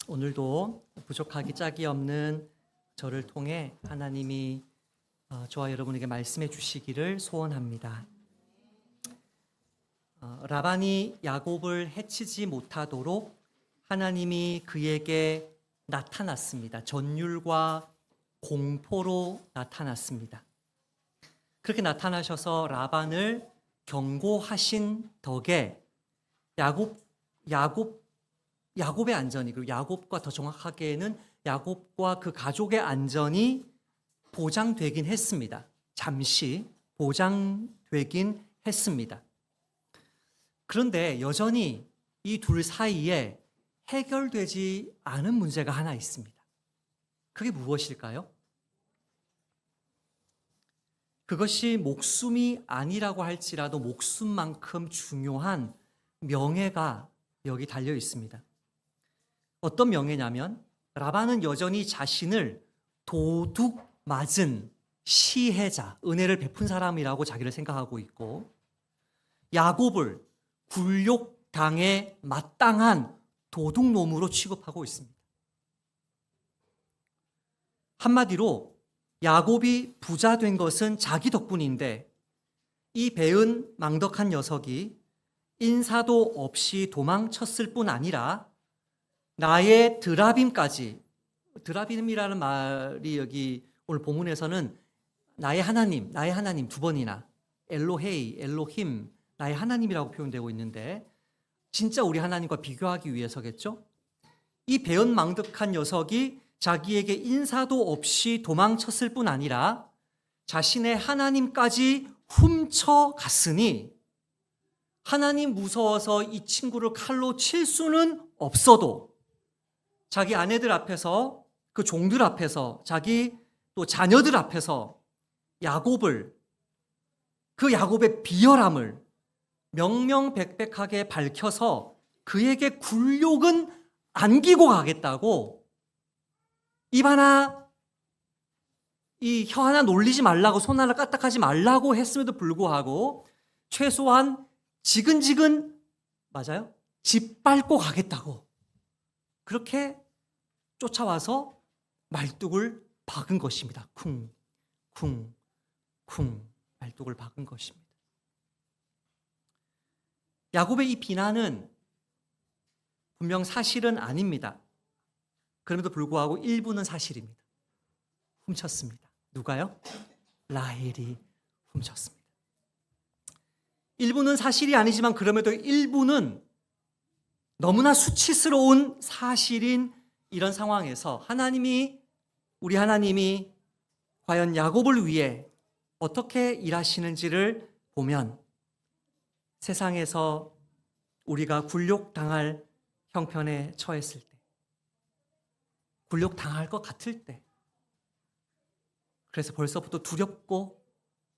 오늘도 부족하기 짝이 없는 저를 통해 하나님이 저와 여러분에게 말씀해 주시기를 소원합니다. 라반이 야곱을 해치지 못하도록 하나님이 그에게 나타났습니다. 전율과 공포로 나타났습니다. 그렇게 나타나셔서 라반을 경고하신 덕에 야곱의 안전이, 그리고 야곱과 더 정확하게는 야곱과 그 가족의 안전이 보장되긴 했습니다. 잠시 보장되긴 했습니다. 그런데 여전히 이 둘 사이에 해결되지 않은 문제가 하나 있습니다. 그게 무엇일까요? 그것이 목숨이 아니라고 할지라도 목숨만큼 중요한 명예가 여기 달려 있습니다. 어떤 명예냐면 라반은 여전히 자신을 도둑 맞은 시혜자, 은혜를 베푼 사람이라고 자기를 생각하고 있고, 야곱을 굴욕당해 마땅한 도둑놈으로 취급하고 있습니다. 한마디로 야곱이 부자 된 것은 자기 덕분인데, 이 배은 망덕한 녀석이 인사도 없이 도망쳤을 뿐 아니라 나의 드라빔까지, 드라빔이라는 말이 여기 오늘 본문에서는 나의 하나님 두 번이나 엘로헤이, 엘로힘, 나의 하나님이라고 표현되고 있는데 진짜 우리 하나님과 비교하기 위해서겠죠? 이 배은망덕한 녀석이 자기에게 인사도 없이 도망쳤을 뿐 아니라 자신의 하나님까지 훔쳐갔으니 하나님 무서워서 이 친구를 칼로 칠 수는 없어도 자기 아내들 앞에서, 그 종들 앞에서, 자기 또 자녀들 앞에서 야곱의 비열함을 명명백백하게 밝혀서 그에게 굴욕은 안기고 가겠다고, 입 하나, 이 혀 하나 놀리지 말라고, 손 하나 까딱하지 말라고 했음에도 불구하고 최소한 지근지근, 맞아요? 짓밟고 가겠다고 그렇게 쫓아와서 말뚝을 박은 것입니다. 쿵, 쿵, 쿵 말뚝을 박은 것입니다. 야곱의 이 비난은 분명 사실은 아닙니다. 그럼에도 불구하고 일부는 사실입니다. 훔쳤습니다. 누가요? 라헬이 훔쳤습니다. 일부는 사실이 아니지만 그럼에도 일부는 너무나 수치스러운 사실인 이런 상황에서 우리 하나님이 과연 야곱을 위해 어떻게 일하시는지를 보면 세상에서 우리가 굴욕당할 형편에 처했을 때, 굴욕당할 것 같을 때, 그래서 벌써부터 두렵고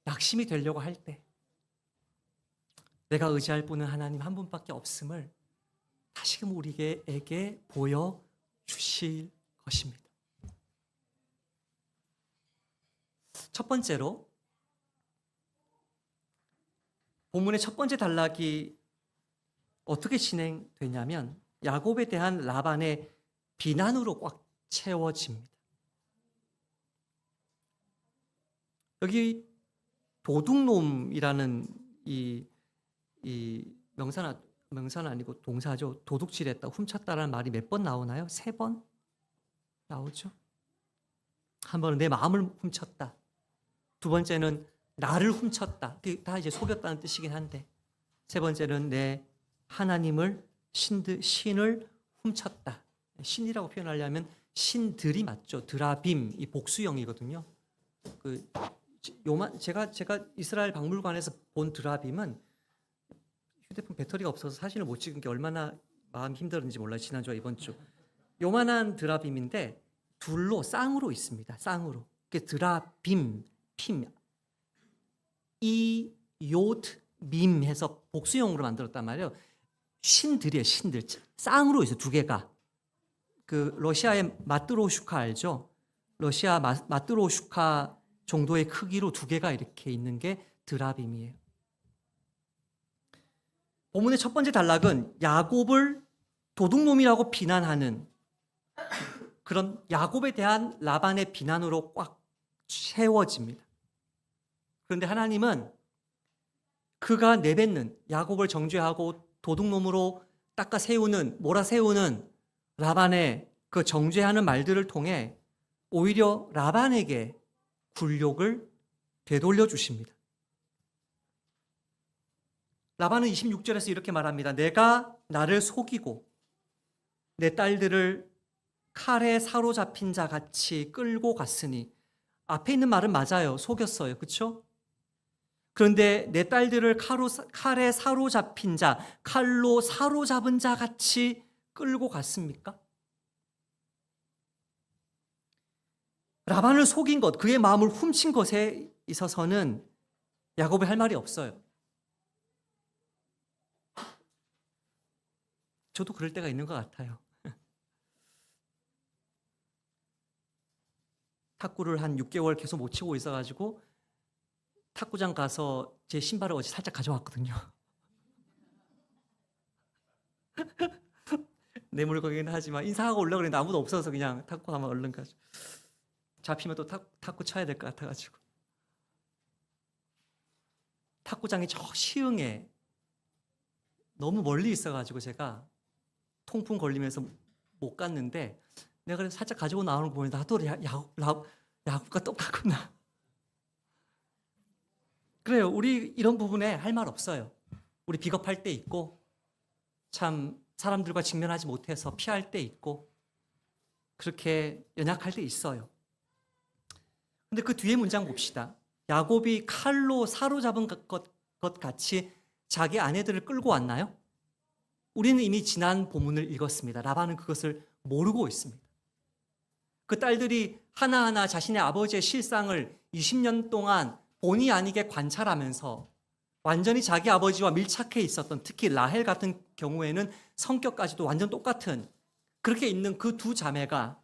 낙심이 되려고 할 때, 내가 의지할 분은 하나님 한 분밖에 없음을 다시금 우리에게 보여주실 것입니다. 첫 번째로, 본문의 첫 번째 단락이 어떻게 진행되냐면 야곱에 대한 라반의 비난으로 꽉 채워집니다. 여기 도둑놈이라는 이 명사는 아니고 동사죠. 도둑질했다, 훔쳤다라는 말이 몇 번 나오나요? 3번 나오죠. 한 번은 내 마음을 훔쳤다. 두 번째는 나를 훔쳤다. 다 이제 속였다는 뜻이긴 한데, 세 번째는 내 하나님을, 신을 훔쳤다. 신이라고 표현하려면 신들이 맞죠. 드라빔, 이 복수형이거든요. 제가 이스라엘 박물관에서 본 드라빔은 휴대폰 배터리가 없어서 사진을 못 찍은 게 얼마나 마음이 힘들었는지 몰라요. 지난주와 이번 주. 요만한 드라빔인데 쌍으로 있습니다. 쌍으로. 그게 드라빔, 핌, 밈 해서 복수형으로 만들었단 말이에요. 신들이에요. 신들. 쌍으로 있어요. 2개가. 그 러시아의 마트로슈카 알죠? 러시아 마트로슈카 정도의 크기로 2개가 이렇게 있는 게 드라빔이에요. 본문의 첫 번째 단락은 야곱을 도둑놈이라고 비난하는 그런 야곱에 대한 라반의 비난으로 꽉 채워집니다. 그런데 하나님은 그가 내뱉는, 야곱을 정죄하고 도둑놈으로 닦아 세우는, 몰아세우는 라반의 그 정죄하는 말들을 통해 오히려 라반에게 굴욕을 되돌려 주십니다. 라반은 26절에서 이렇게 말합니다. 내가 나를 속이고 내 딸들을 칼에 사로잡힌 자 같이 끌고 갔으니, 앞에 있는 말은 맞아요. 속였어요. 그렇죠? 그런데 내 딸들을 칼에 사로잡힌 자, 칼로 사로잡은 자 같이 끌고 갔습니까? 라반을 속인 것, 그의 마음을 훔친 것에 있어서는 야곱이 할 말이 없어요. 저도 그럴 때가 있는 것 같아요. 탁구를 한 6개월 계속 못 치고 있어가지고 탁구장 가서 제 신발을 어제 살짝 가져왔거든요. 내 물건이긴 하지만 인사하고 올라오고 그랬는데 아무도 없어서 그냥 탁구 하면 얼른 가죠. 잡히면 또 탁구 쳐야 될 것 같아가지고. 탁구장이 저 시흥에 너무 멀리 있어가지고 제가 통풍 걸리면서 못 갔는데, 내가 그래서 살짝 가지고 나오는 거 보면 나도 야곱과 똑같구나. 그래요. 우리 이런 부분에 할 말 없어요. 우리 비겁할 때 있고, 참 사람들과 직면하지 못해서 피할 때 있고, 그렇게 연약할 때 있어요. 근데 그 뒤에 문장 봅시다. 야곱이 칼로 사로잡은 것 같이 자기 아내들을 끌고 왔나요? 우리는 이미 지난 본문을 읽었습니다. 라반은 그것을 모르고 있습니다. 그 딸들이 하나하나 자신의 아버지의 실상을 20년 동안 본의 아니게 관찰하면서 완전히 자기 아버지와 밀착해 있었던, 특히 라헬 같은 경우에는 성격까지도 완전 똑같은, 그렇게 있는 그 두 자매가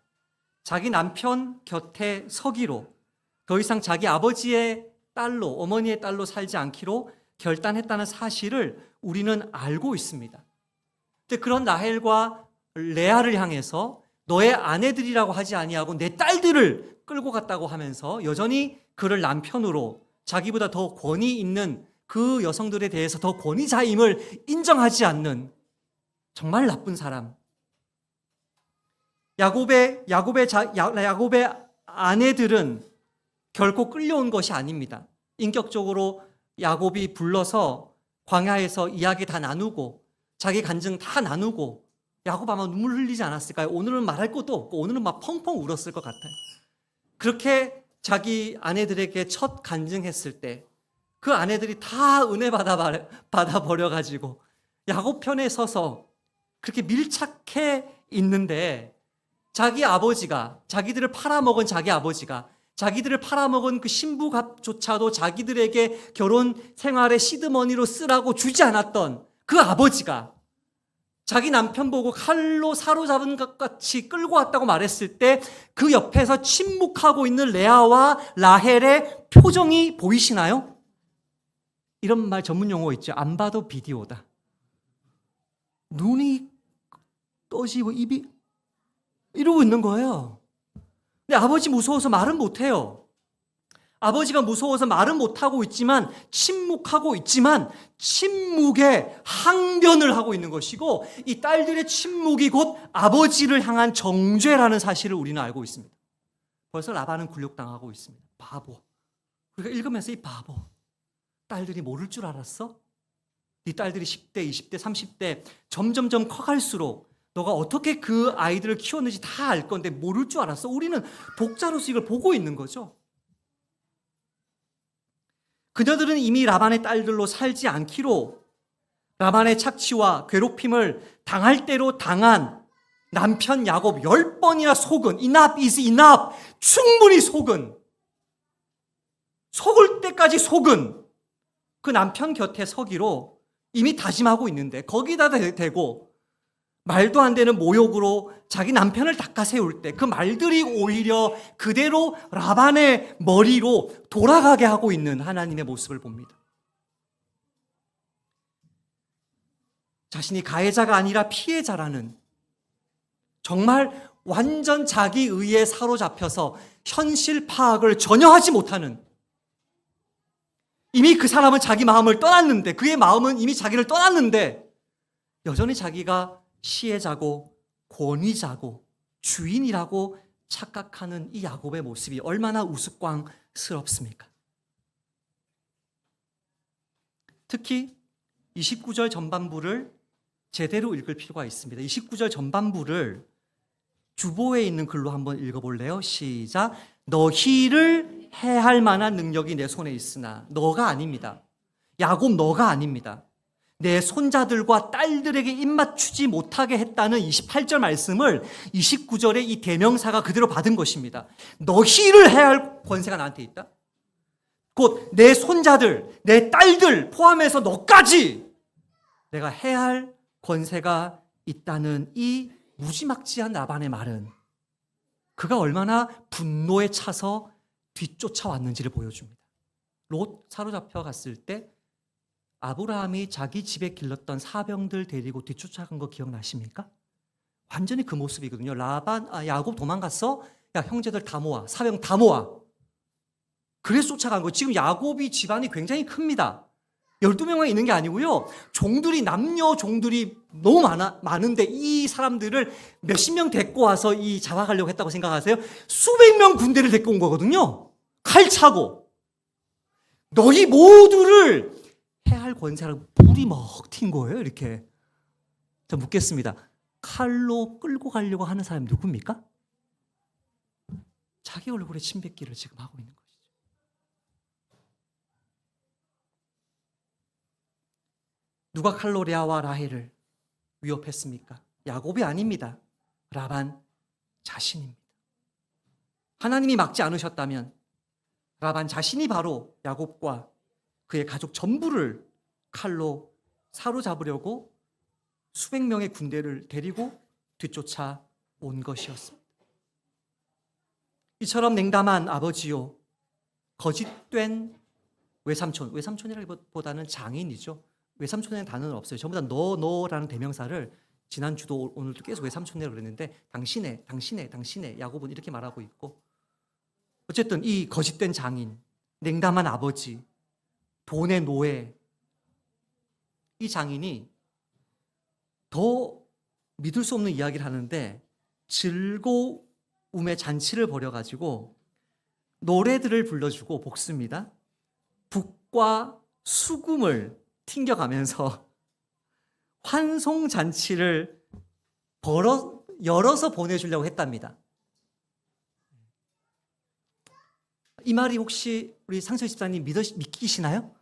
자기 남편 곁에 서기로, 더 이상 자기 아버지의 딸로, 어머니의 딸로 살지 않기로 결단했다는 사실을 우리는 알고 있습니다. 그런 라헬과 레아를 향해서 너의 아내들이라고 하지 아니하고 내 딸들을 끌고 갔다고 하면서 여전히 그를 남편으로, 자기보다 더 권위 있는 그 여성들에 대해서 더 권위자임을 인정하지 않는 정말 나쁜 사람. 야곱의 아내들은 결코 끌려온 것이 아닙니다. 인격적으로 야곱이 불러서 광야에서 이야기 다 나누고 자기 간증 다 나누고, 야곱 아마 눈물 흘리지 않았을까요? 오늘은 말할 것도 없고 오늘은 막 펑펑 울었을 것 같아요. 그렇게 자기 아내들에게 첫 간증했을 때 그 아내들이 다 은혜 받아 버려가지고 야곱 편에 서서 그렇게 밀착해 있는데, 자기 아버지가, 자기들을 팔아먹은 자기 아버지가, 자기들을 팔아먹은 그 신부값조차도 자기들에게 결혼 생활의 시드머니로 쓰라고 주지 않았던 그 아버지가 자기 남편 보고 칼로 사로잡은 것 같이 끌고 왔다고 말했을 때 그 옆에서 침묵하고 있는 레아와 라헬의 표정이 보이시나요? 이런 말 전문 용어 있죠. 안 봐도 비디오다. 눈이 떠지고 입이 이러고 있는 거예요. 근데 아버지 무서워서 말은 못해요. 아버지가 무서워서 말은 못하고 있지만, 침묵하고 있지만 침묵에 항변을 하고 있는 것이고, 이 딸들의 침묵이 곧 아버지를 향한 정죄라는 사실을 우리는 알고 있습니다. 벌써 라반은 굴욕당하고 있습니다. 바보. 우리가 읽으면서 이 바보, 딸들이 모를 줄 알았어? 네 딸들이 10대, 20대, 30대 점점점 커갈수록 너가 어떻게 그 아이들을 키웠는지 다 알 건데 모를 줄 알았어? 우리는 독자로서 이걸 보고 있는 거죠. 그녀들은 이미 라반의 딸들로 살지 않기로 라반의 착취와 괴롭힘을 당할 대로 당한 남편 야곱 10번이나 속은, enough is enough, 충분히 속을 때까지 속은 그 남편 곁에 서기로 이미 다짐하고 있는데, 거기다 대고 말도 안 되는 모욕으로 자기 남편을 닦아세울 때 그 말들이 오히려 그대로 라반의 머리로 돌아가게 하고 있는 하나님의 모습을 봅니다. 자신이 가해자가 아니라 피해자라는, 정말 완전 자기 의에 사로잡혀서 현실 파악을 전혀 하지 못하는, 이미 그 사람은 자기 마음을 떠났는데, 그의 마음은 이미 자기를 떠났는데 여전히 자기가 시혜자고 권위자고 주인이라고 착각하는 이 야곱의 모습이 얼마나 우스꽝스럽습니까? 특히 29절 전반부를 제대로 읽을 필요가 있습니다. 29절 전반부를 주보에 있는 글로 한번 읽어볼래요? 시작. 너희를 해할 만한 능력이 내 손에 있으나 너가 아닙니다. 야곱 너가 아닙니다. 내 손자들과 딸들에게 입맞추지 못하게 했다는 28절 말씀을 29절에 이 대명사가 그대로 받은 것입니다. 너희를 해야 할 권세가 나한테 있다? 곧 내 손자들, 내 딸들 포함해서 너까지 내가 해야 할 권세가 있다는 이 무지막지한 라반의 말은 그가 얼마나 분노에 차서 뒤쫓아왔는지를 보여줍니다. 롯 사로잡혀 갔을 때 아브라함이 자기 집에 길렀던 사병들 데리고 뒤쫓아간 거 기억나십니까? 완전히 그 모습이거든요. 야곱 도망갔어? 야, 형제들 다 모아. 사병 다 모아. 그래서 쫓아간 거예요. 지금 야곱이 집안이 굉장히 큽니다. 12명만 있는 게 아니고요. 종들이, 남녀 종들이 너무 많은데 이 사람들을 몇십 명 데리고 와서 잡아가려고 했다고 생각하세요? 수백 명 군대를 데리고 온 거거든요. 칼 차고. 너희 모두를 해야 할 권세를 불이 먹튄 거예요. 이렇게. 자, 묻겠습니다. 칼로 끌고 가려고 하는 사람이 누굽니까? 자기 얼굴에 침 뱉기를 지금 하고 있는 것이죠. 누가 칼로 레아와 라헬을 위협했습니까? 야곱이 아닙니다. 라반 자신입니다. 하나님이 막지 않으셨다면 라반 자신이 바로 야곱과 그의 가족 전부를 칼로 사로잡으려고 수백 명의 군대를 데리고 뒤쫓아 온 것이었습니다. 이처럼 냉담한 아버지요, 거짓된 외삼촌이라기보다는 장인이죠. 외삼촌이라는 단어는 없어요. 전부 다 너라는 대명사를 지난주도 오늘도 계속 외삼촌이라고 그랬는데 당신의 야곱은 이렇게 말하고 있고, 어쨌든 이 거짓된 장인, 냉담한 아버지, 돈의 노예, 이 장인이 더 믿을 수 없는 이야기를 하는데 즐거움의 잔치를 벌여가지고 노래들을 불러주고 볶습니다. 북과 수금을 튕겨가면서 환송잔치를 열어서 보내주려고 했답니다. 이 말이 혹시 우리 상철 집사님 믿기시나요?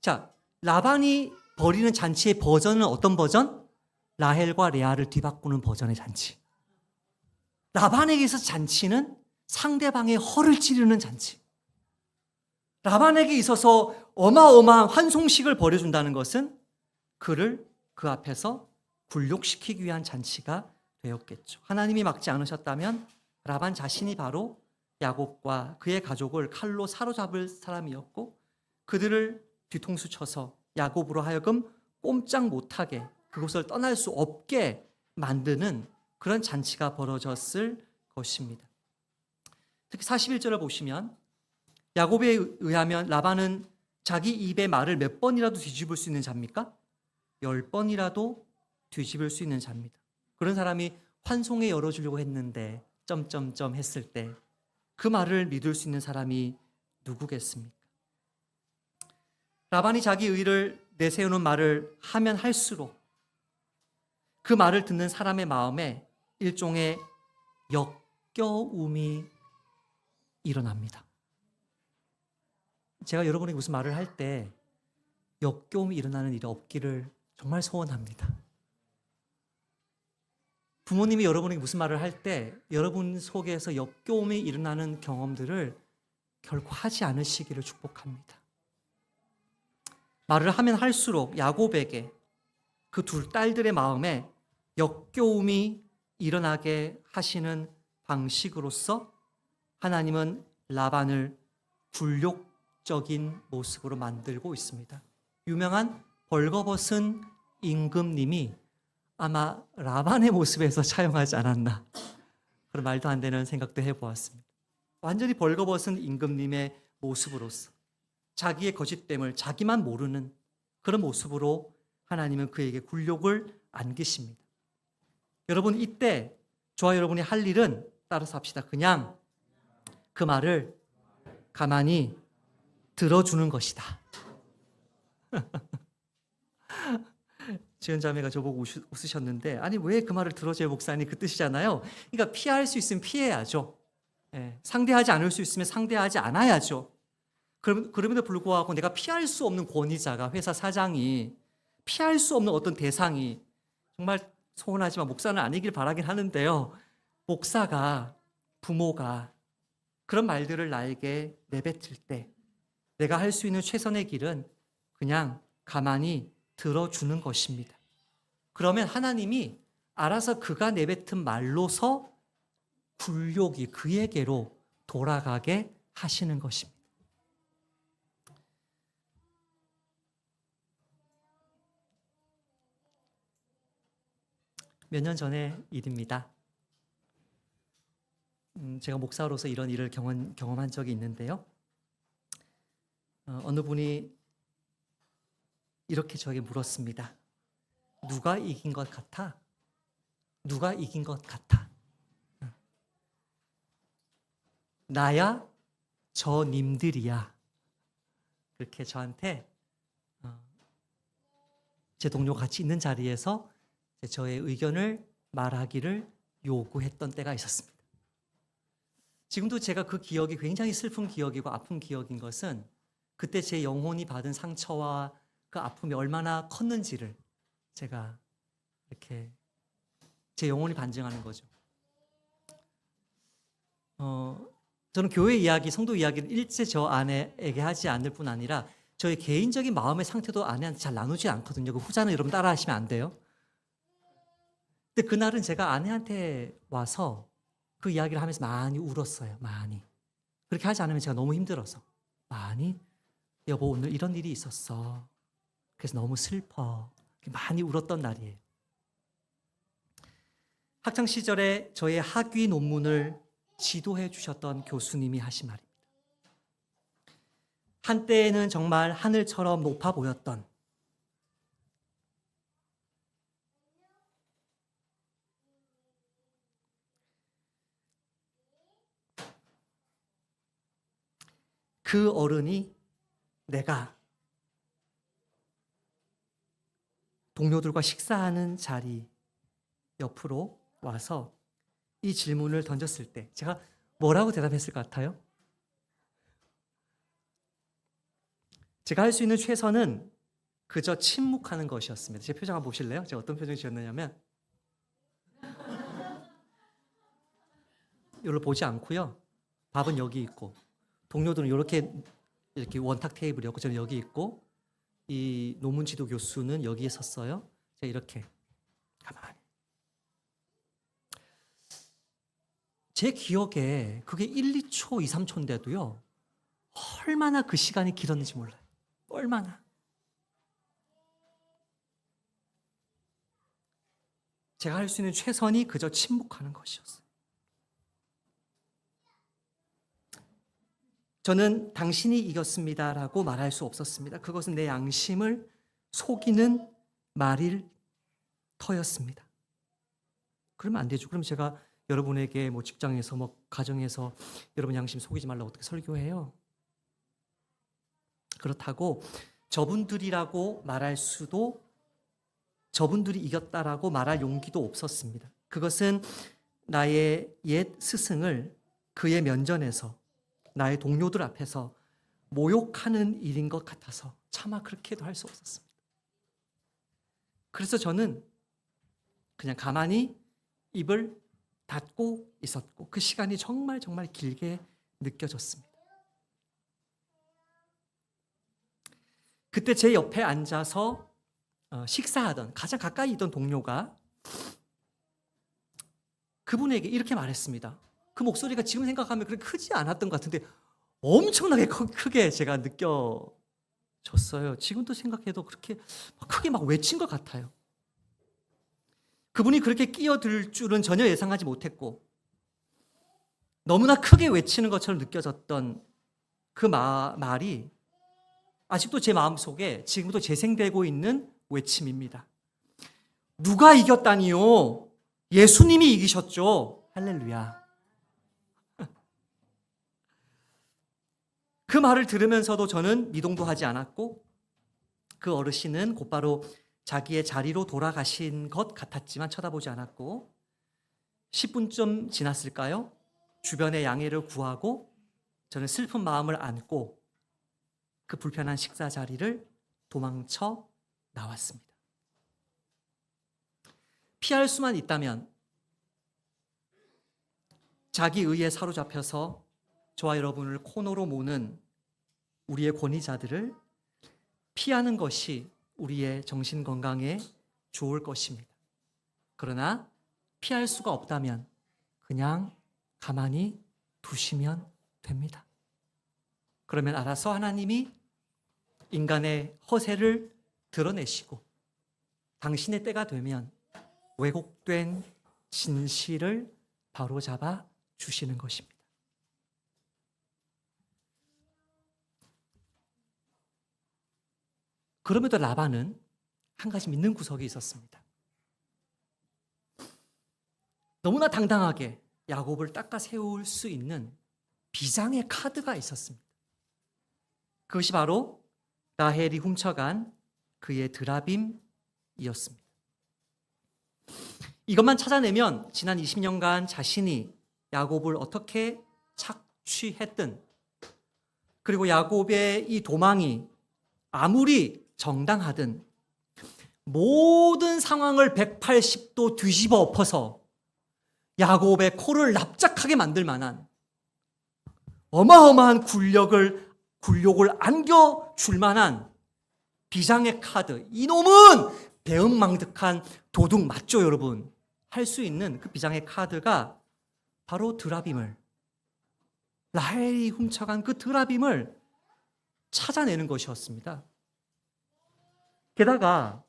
자, 라반이 벌이는 잔치의 버전은 어떤 버전? 라헬과 레아를 뒤바꾸는 버전의 잔치. 라반에게 있어서 잔치는 상대방의 허를 찌르는 잔치. 라반에게 있어서 어마어마한 환송식을 벌여준다는 것은 그를 그 앞에서 굴욕시키기 위한 잔치가 되었겠죠. 하나님이 막지 않으셨다면 라반 자신이 바로 야곱과 그의 가족을 칼로 사로잡을 사람이었고, 그들을 뒤통수 쳐서 야곱으로 하여금 꼼짝 못하게, 그곳을 떠날 수 없게 만드는 그런 잔치가 벌어졌을 것입니다. 특히 41절을 보시면 야곱에 의하면 라반은 자기 입의 말을 몇 번이라도 뒤집을 수 있는 자입니까? 10번이라도 뒤집을 수 있는 자입니다. 그런 사람이 환송에 열어주려고 했는데 점점점 했을 때 그 말을 믿을 수 있는 사람이 누구겠습니까? 라반이 자기 의를 내세우는 말을 하면 할수록 그 말을 듣는 사람의 마음에 일종의 역겨움이 일어납니다. 제가 여러분에게 무슨 말을 할 때 역겨움이 일어나는 일이 없기를 정말 소원합니다. 부모님이 여러분에게 무슨 말을 할 때 여러분 속에서 역겨움이 일어나는 경험들을 결코 하지 않으시기를 축복합니다. 말을 하면 할수록 야곱에게 그 두 딸들의 마음에 역겨움이 일어나게 하시는 방식으로서 하나님은 라반을 굴욕적인 모습으로 만들고 있습니다. 유명한 벌거벗은 임금님이 아마 라반의 모습에서 차용하지 않았나, 그런 말도 안 되는 생각도 해보았습니다. 완전히 벌거벗은 임금님의 모습으로서 자기의 거짓됨을 자기만 모르는 그런 모습으로 하나님은 그에게 굴욕을 안기십니다. 여러분, 이때 저와 여러분이 할 일은, 따라서 합시다, 그냥 그 말을 가만히 들어주는 것이다. 지은 자매가 저보고 웃으셨는데, 아니 왜 그 말을 들어줘요 목사님, 그 뜻이잖아요. 그러니까 피할 수 있으면 피해야죠. 상대하지 않을 수 있으면 상대하지 않아야죠. 그럼에도 불구하고 내가 피할 수 없는 권위자가, 회사 사장이, 피할 수 없는 어떤 대상이, 정말 소원하지만 목사는 아니길 바라긴 하는데요, 목사가, 부모가 그런 말들을 나에게 내뱉을 때 내가 할 수 있는 최선의 길은 그냥 가만히 들어주는 것입니다. 그러면 하나님이 알아서 그가 내뱉은 말로서 굴욕이 그에게로 돌아가게 하시는 것입니다. 몇 년 전의 일입니다. 제가 목사로서 이런 일을 경험한 적이 있는데요. 어느 분이 이렇게 저에게 물었습니다. 누가 이긴 것 같아? 누가 이긴 것 같아? 나야? 저 님들이야? 그렇게 저한테, 제 동료가 같이 있는 자리에서 저의 의견을 말하기를 요구했던 때가 있었습니다. 지금도 제가 그 기억이 굉장히 슬픈 기억이고 아픈 기억인 것은, 그때 제 영혼이 받은 상처와 그 아픔이 얼마나 컸는지를 제가 이렇게 제 영혼이 반증하는 거죠. 저는 교회 이야기, 성도 이야기를 일체 저 아내에게 하지 않을 뿐 아니라 저의 개인적인 마음의 상태도 아내한테 잘 나누지 않거든요. 그 후자는 여러분 따라 하시면 안 돼요. 근데 그날은 제가 아내한테 와서 그 이야기를 하면서 많이 울었어요. 많이. 그렇게 하지 않으면 제가 너무 힘들어서 많이, 여보 오늘 이런 일이 있었어. 그래서 너무 슬퍼. 많이 울었던 날이에요. 학창 시절에 저의 학위 논문을 지도해 주셨던 교수님이 하신 말입니다. 한때에는 정말 하늘처럼 높아 보였던, 그 어른이 내가 동료들과 식사하는 자리 옆으로 와서 이 질문을 던졌을 때 제가 뭐라고 대답했을 것 같아요? 제가 할 수 있는 최선은 그저 침묵하는 것이었습니다. 제 표정 한번 보실래요? 제가 어떤 표정이 지었느냐면, 이걸 보지 않고요. 밥은 여기 있고, 동료들은 이렇게 원탁 테이블이었고, 저는 여기 있고, 이 논문 지도 교수는 여기에 섰어요. 제가 이렇게 가만히. 제 기억에 그게 1, 2초, 2, 3초인데도요. 얼마나 그 시간이 길었는지 몰라요. 얼마나. 제가 할 수 있는 최선이 그저 침묵하는 것이었어요. 저는 당신이 이겼습니다라고 말할 수 없었습니다. 그것은 내 양심을 속이는 말일 터였습니다. 그러면 안 되죠. 그럼 제가 여러분에게 뭐 직장에서 뭐 가정에서 여러분 양심 속이지 말라고 어떻게 설교해요? 그렇다고 저분들이라고 말할 수도, 저분들이 이겼다라고 말할 용기도 없었습니다. 그것은 나의 옛 스승을 그의 면전에서, 나의 동료들 앞에서 모욕하는 일인 것 같아서 차마 그렇게도 할 수 없었습니다. 그래서 저는 그냥 가만히 입을 닫고 있었고, 그 시간이 정말 정말 길게 느껴졌습니다. 그때 제 옆에 앉아서 식사하던 가장 가까이 있던 동료가 그분에게 이렇게 말했습니다. 그 목소리가 지금 생각하면 그렇게 크지 않았던 것 같은데 엄청나게 크게 제가 느껴졌어요. 지금도 생각해도 그렇게 크게 막 외친 것 같아요. 그분이 그렇게 끼어들 줄은 전혀 예상하지 못했고 너무나 크게 외치는 것처럼 느껴졌던 그 말이 아직도 제 마음속에 지금도 재생되고 있는 외침입니다. 누가 이겼다니요? 예수님이 이기셨죠. 할렐루야. 그 말을 들으면서도 저는 미동도 하지 않았고 그 어르신은 곧바로 자기의 자리로 돌아가신 것 같았지만 쳐다보지 않았고 10분쯤 지났을까요? 주변의 양해를 구하고 저는 슬픈 마음을 안고 그 불편한 식사 자리를 도망쳐 나왔습니다. 피할 수만 있다면 자기 의에 사로잡혀서 저와 여러분을 코너로 모는 우리의 권위자들을 피하는 것이 우리의 정신 건강에 좋을 것입니다. 그러나 피할 수가 없다면 그냥 가만히 두시면 됩니다. 그러면 알아서 하나님이 인간의 허세를 드러내시고 당신의 때가 되면 왜곡된 진실을 바로잡아 주시는 것입니다. 그럼에도 라반은 한 가지 믿는 구석이 있었습니다. 너무나 당당하게 야곱을 닦아 세울 수 있는 비장의 카드가 있었습니다. 그것이 바로 라헬이 훔쳐간 그의 드라빔이었습니다. 이것만 찾아내면 지난 20년간 자신이 야곱을 어떻게 착취했든 그리고 야곱의 이 도망이 아무리 정당하든 모든 상황을 180도 뒤집어 엎어서 야곱의 코를 납작하게 만들 만한 어마어마한 굴욕을 안겨줄 만한 비장의 카드. 이놈은 배은망덕한 도둑 맞죠, 여러분? 할 수 있는 그 비장의 카드가 바로 드라빔을, 라헬이 훔쳐간 그 드라빔을 찾아내는 것이었습니다. 게다가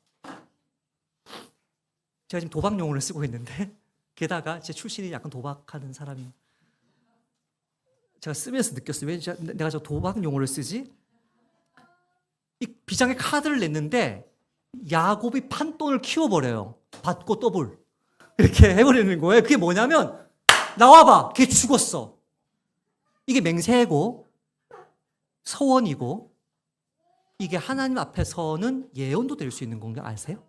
제가 지금 도박 용어를 쓰고 있는데 게다가 제 출신이 약간 도박하는 사람이 제가 쓰면서 느꼈어요. 왜 내가 저 도박 용어를 쓰지? 이 비장의 카드를 냈는데 야곱이 판돈을 키워버려요. 받고 더블 이렇게 해버리는 거예요. 그게 뭐냐면 나와봐, 걔 죽었어. 이게 맹세고 서원이고 이게 하나님 앞에서는 예언도 될 수 있는 건가 아세요?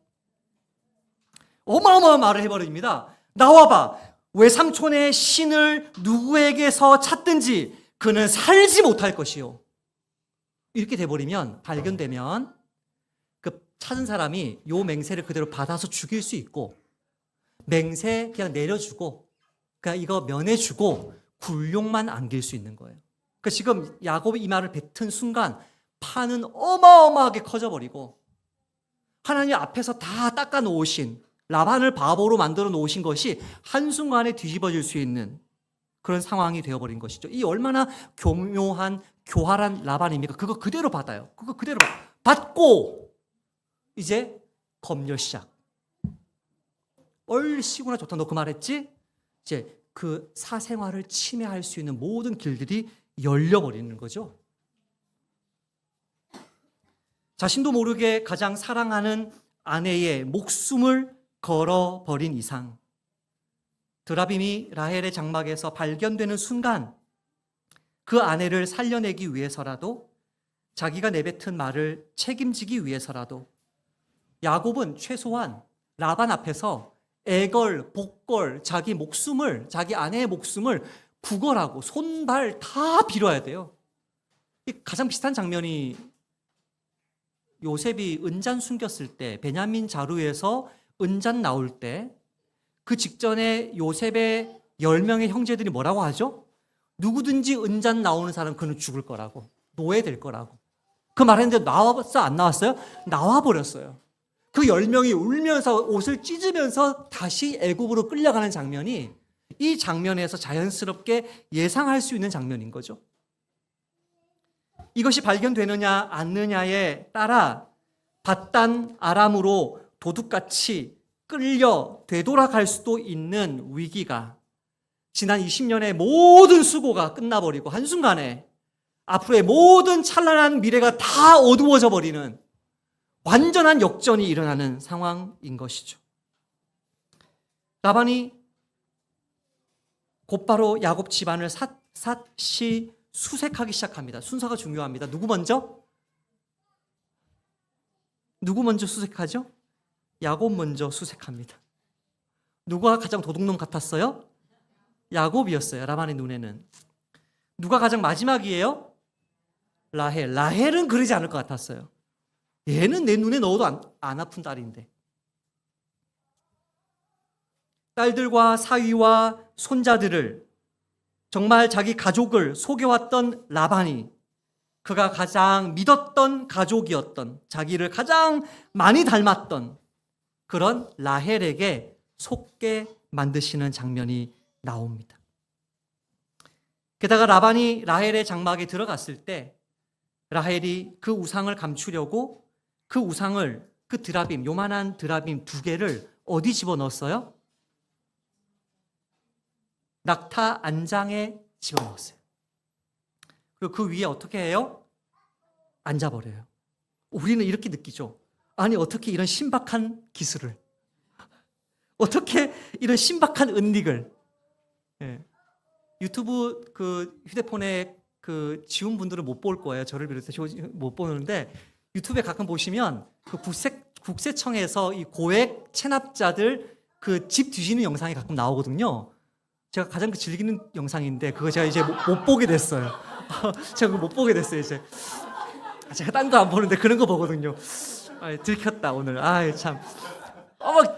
어마어마한 말을 해버립니다. 나와봐. 외삼촌의 신을 누구에게서 찾든지 그는 살지 못할 것이요. 이렇게 돼버리면, 발견되면 그 찾은 사람이 요 맹세를 그대로 받아서 죽일 수 있고 맹세 그냥 내려주고 그냥 이거 면해주고 굴욕만 안길 수 있는 거예요. 그러니까 지금 야곱이 이 말을 뱉은 순간 판은 어마어마하게 커져버리고 하나님 앞에서 다 닦아 놓으신, 라반을 바보로 만들어 놓으신 것이 한순간에 뒤집어질 수 있는 그런 상황이 되어버린 것이죠. 이 얼마나 교묘한 교활한 라반입니까? 그거 그대로 받아요. 그거 그대로 받고 이제 검열 시작. 얼씨구나 좋다. 너 그 말했지? 이제 그 사생활을 침해할 수 있는 모든 길들이 열려버리는 거죠. 자신도 모르게 가장 사랑하는 아내의 목숨을 걸어버린 이상 드라빔이 라헬의 장막에서 발견되는 순간 그 아내를 살려내기 위해서라도 자기가 내뱉은 말을 책임지기 위해서라도 야곱은 최소한 라반 앞에서 애걸, 복걸, 자기 목숨을, 자기 아내의 목숨을 구걸하고 손발 다 빌어야 돼요. 가장 비슷한 장면이 요셉이 은잔 숨겼을 때, 베냐민 자루에서 은잔 나올 때 그 직전에 요셉의 10명의 형제들이 뭐라고 하죠? 누구든지 은잔 나오는 사람 그는 죽을 거라고, 노예될 거라고. 그 말했는데 나왔어 안 나왔어요? 나와버렸어요. 그 10명이 울면서 옷을 찢으면서 다시 애굽으로 끌려가는 장면이 이 장면에서 자연스럽게 예상할 수 있는 장면인 거죠. 이것이 발견되느냐 않느냐에 따라 밧단 아람으로 도둑같이 끌려 되돌아갈 수도 있는 위기가 지난 20년의 모든 수고가 끝나버리고 한순간에 앞으로의 모든 찬란한 미래가 다 어두워져 버리는 완전한 역전이 일어나는 상황인 것이죠. 라반이 곧바로 야곱 집안을 샅샅이 수색하기 시작합니다. 순서가 중요합니다. 누구 먼저 수색하죠? 야곱 먼저 수색합니다. 누가 가장 도둑놈 같았어요? 야곱이었어요. 라반의 눈에는. 누가 가장 마지막이에요? 라헬. 라헬은 그러지 않을 것 같았어요. 얘는 내 눈에 넣어도 안 아픈 딸인데. 딸들과 사위와 손자들을, 정말 자기 가족을 속여왔던 라반이, 그가 가장 믿었던 가족이었던, 자기를 가장 많이 닮았던 그런 라헬에게 속게 만드시는 장면이 나옵니다. 게다가 라반이 라헬의 장막에 들어갔을 때 라헬이 그 우상을 감추려고 그 우상을, 그 드라빔, 요만한 드라빔 2개를 어디 집어넣었어요? 낙타 안장에 집어넣었어요. 그리고 그 위에 어떻게 해요? 앉아버려요. 우리는 이렇게 느끼죠. 아니, 어떻게 이런 신박한 기술을, 어떻게 이런 신박한 은닉을. 예. 유튜브 그 휴대폰에 그 지운 분들은 못 볼 거예요. 저를 비롯해서 못 보는데, 유튜브에 가끔 보시면 그 국세청에서 이 고액 체납자들 그 집 뒤지는 영상이 가끔 나오거든요. 제가 가장 즐기는 영상인데 그거 제가 이제 못 보게 됐어요. 제가 그거 못 보게 됐어요. 이제 제가 딴 거 안 보는데 그런 거 보거든요. 들켰다 오늘. 참.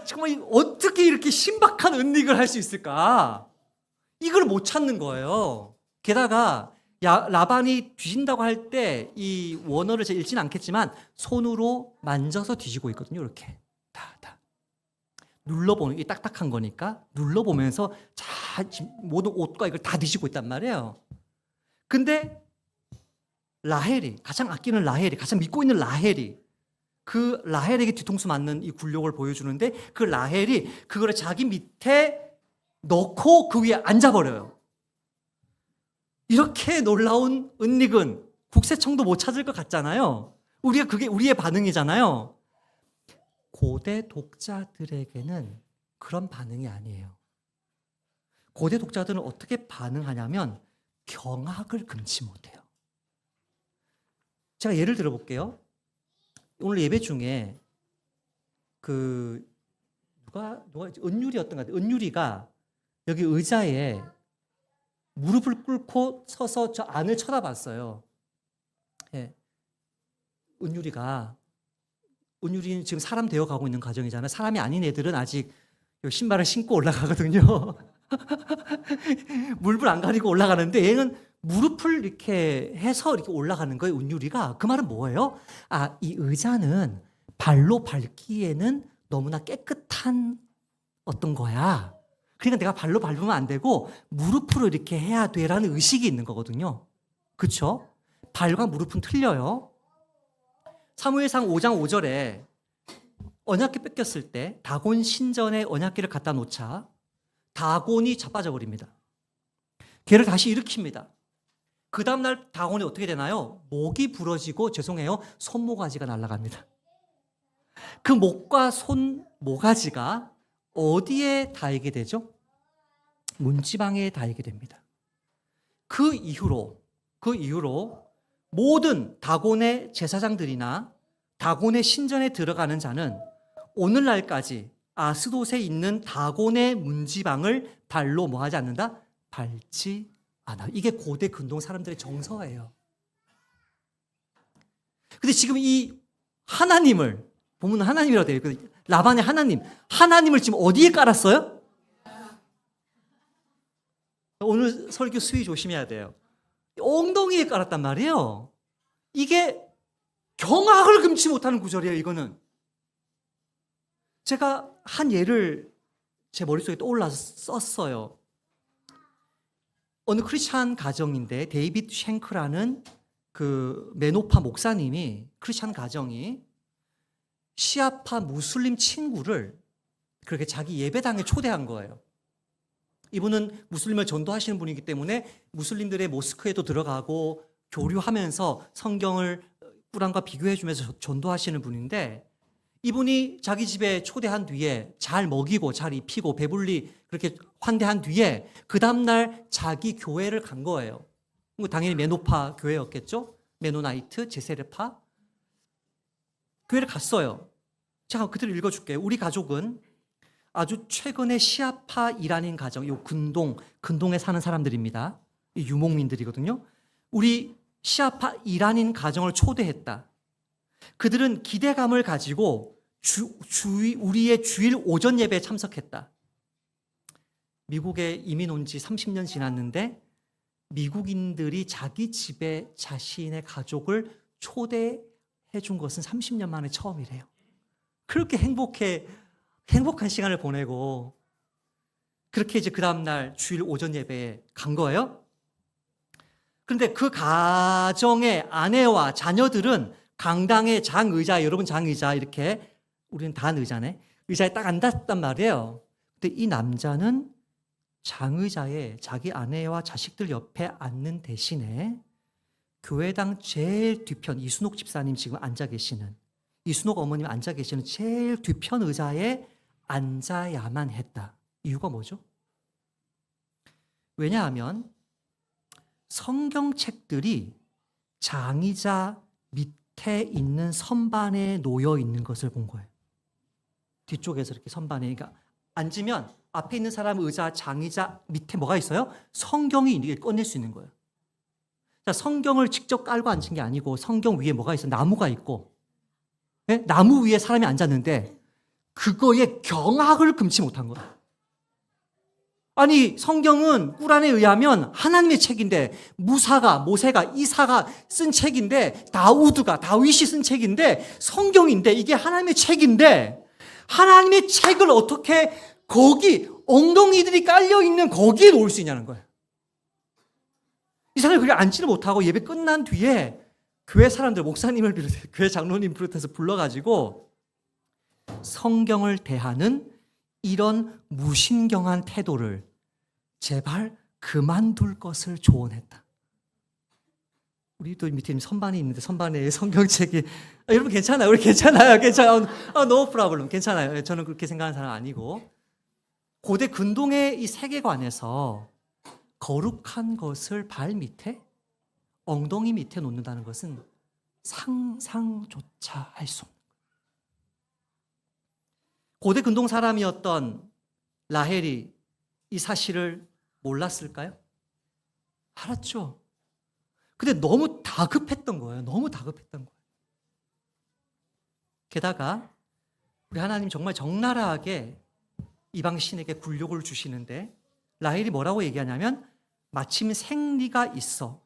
정말 어떻게 이렇게 신박한 은닉을 할 수 있을까? 이걸 못 찾는 거예요. 게다가 라반이 뒤진다고 할 때 이 원어를 제가 읽지는 않겠지만 손으로 만져서 뒤지고 있거든요. 이렇게 다 눌러보는, 이 딱딱한 거니까 눌러보면서 모든 옷과 이걸 다 뒤지고 있단 말이에요. 근데 라헬이, 가장 아끼는 라헬이, 가장 믿고 있는 라헬이, 그 라헬에게 뒤통수 맞는 이 굴욕을 보여주는데, 그 라헬이 그거를 자기 밑에 넣고 그 위에 앉아버려요. 이렇게 놀라운 은닉은 국세청도 못 찾을 것 같잖아요. 그게 우리의 반응이잖아요. 고대 독자들에게는 그런 반응이 아니에요. 고대 독자들은 어떻게 반응하냐면 경악을 금치 못해요. 제가 예를 들어볼게요. 오늘 예배 중에 누가 은율이었던 것 같아요. 은율이가 여기 의자에 무릎을 꿇고 서서 저 안을 쳐다봤어요. 예. 은율이는 지금 사람 되어가고 있는 과정이잖아요. 사람이 아닌 애들은 아직 신발을 신고 올라가거든요. 물불 안 가리고 올라가는데 얘는 무릎을 이렇게 해서 이렇게 올라가는 거예요. 은율이가. 그 말은 뭐예요? 이 의자는 발로 밟기에는 너무나 깨끗한 어떤 거야. 그러니까 내가 발로 밟으면 안 되고 무릎으로 이렇게 해야 돼라는 의식이 있는 거거든요. 그렇죠? 발과 무릎은 틀려요. 사무엘상 5장 5절에 언약궤 뺏겼을 때 다곤 신전에 언약궤를 갖다 놓자 다곤이 자빠져 버립니다. 걔를 다시 일으킵니다. 그 다음날 다곤이 어떻게 되나요? 목이 부러지고, 죄송해요, 손모가지가 날아갑니다. 그 목과 손모가지가 어디에 닿게 되죠? 문지방에 닿게 됩니다. 그 이후로 모든 다곤의 제사장들이나 다곤의 신전에 들어가는 자는 오늘날까지 아스돗에 있는 다곤의 문지방을 발로 뭐하지 않는다? 밟지 않아. 이게 고대 근동 사람들의 정서예요. 근데 지금 이 하나님을, 보면 하나님이라고 되어 있거든요. 라반의 하나님을 지금 어디에 깔았어요? 오늘 설교 수위 조심해야 돼요. 엉덩이에 깔았단 말이에요. 이게 경악을 금치 못하는 구절이에요. 이거는 제가 한 예를 제 머릿속에 떠올라서 썼어요. 어느 크리스찬 가정인데 데이비드 쉔크라는 그 메노파 목사님이, 크리스찬 가정이 시아파 무슬림 친구를 그렇게 자기 예배당에 초대한 거예요. 이분은 무슬림을 전도하시는 분이기 때문에 무슬림들의 모스크에도 들어가고 교류하면서 성경을 꾸란과 비교해 주면서 전도하시는 분인데, 이분이 자기 집에 초대한 뒤에 잘 먹이고 잘 입히고 배불리 그렇게 환대한 뒤에 그 다음날 자기 교회를 간 거예요. 당연히 메노파 교회였겠죠. 메노나이트, 제세르파 교회를 갔어요. 제가 그대로 읽어줄게요. 우리 가족은 아주 최근에 시아파 이란인 가정, 요 근동에 사는 사람들입니다. 유목민들이거든요. 우리 시아파 이란인 가정을 초대했다. 그들은 기대감을 가지고 우리의 주일 오전 예배에 참석했다. 미국에 이민 온 지 30년 지났는데 미국인들이 자기 집에 자신의 가족을 초대해 준 것은 30년 만에 처음이래요. 그렇게 행복한 시간을 보내고 그렇게 이제 그 다음날 주일 오전 예배에 간 거예요. 그런데 그 가정의 아내와 자녀들은 강당의 장의자, 여러분 장의자 이렇게 우리는 다 의자네. 의자에 딱 앉았단 말이에요. 근데 이 남자는 장의자에 자기 아내와 자식들 옆에 앉는 대신에 교회당 제일 뒤편, 이순옥 집사님 지금 앉아 계시는, 이순옥 어머님 앉아 계시는 제일 뒤편 의자에 앉아야만 했다. 이유가 뭐죠? 왜냐하면 성경책들이 장의자 밑에 있는 선반에 놓여 있는 것을 본 거예요. 뒤쪽에서 이렇게 선반에, 그러니까 앉으면 앞에 있는 사람 의자, 장의자 밑에 뭐가 있어요? 성경이 이렇게 꺼낼 수 있는 거예요. 자, 성경을 직접 깔고 앉은 게 아니고 성경 위에 뭐가 있어요? 나무가 있고, 네? 나무 위에 사람이 앉았는데 그거에 경악을 금치 못한 거예요. 아니, 성경은 꾸란에 의하면 하나님의 책인데, 모세가, 이사가 쓴 책인데, 다윗이 쓴 책인데, 성경인데, 이게 하나님의 책인데, 하나님의 책을 어떻게 거기 엉덩이들이 깔려있는 거기에 놓을 수 있냐는 거예요. 이 사람이 그게 앉지를 못하고 예배 끝난 뒤에 교회 사람들, 목사님을 비롯해 교회 장로님 비롯해서 불러가지고 성경을 대하는 이런 무신경한 태도를 제발 그만둘 것을 조언했다. 우리도 밑에 선반이 있는데 선반에 성경책이, 여러분 괜찮아요. 우리 괜찮아요. no problem. 괜찮아요. 저는 그렇게 생각하는 사람 아니고, 고대 근동의 이 세계관에서 거룩한 것을 발 밑에, 엉덩이 밑에 놓는다는 것은 상상조차 할 수 없는 거예요. 고대 근동 사람이었던 라헬이 이 사실을 몰랐을까요? 알았죠. 근데 너무 다급했던 거예요. 너무 다급했던 거예요. 게다가 우리 하나님 정말 적나라하게 이방 신에게 굴욕을 주시는데, 라헬이 뭐라고 얘기하냐면 마침 생리가 있어.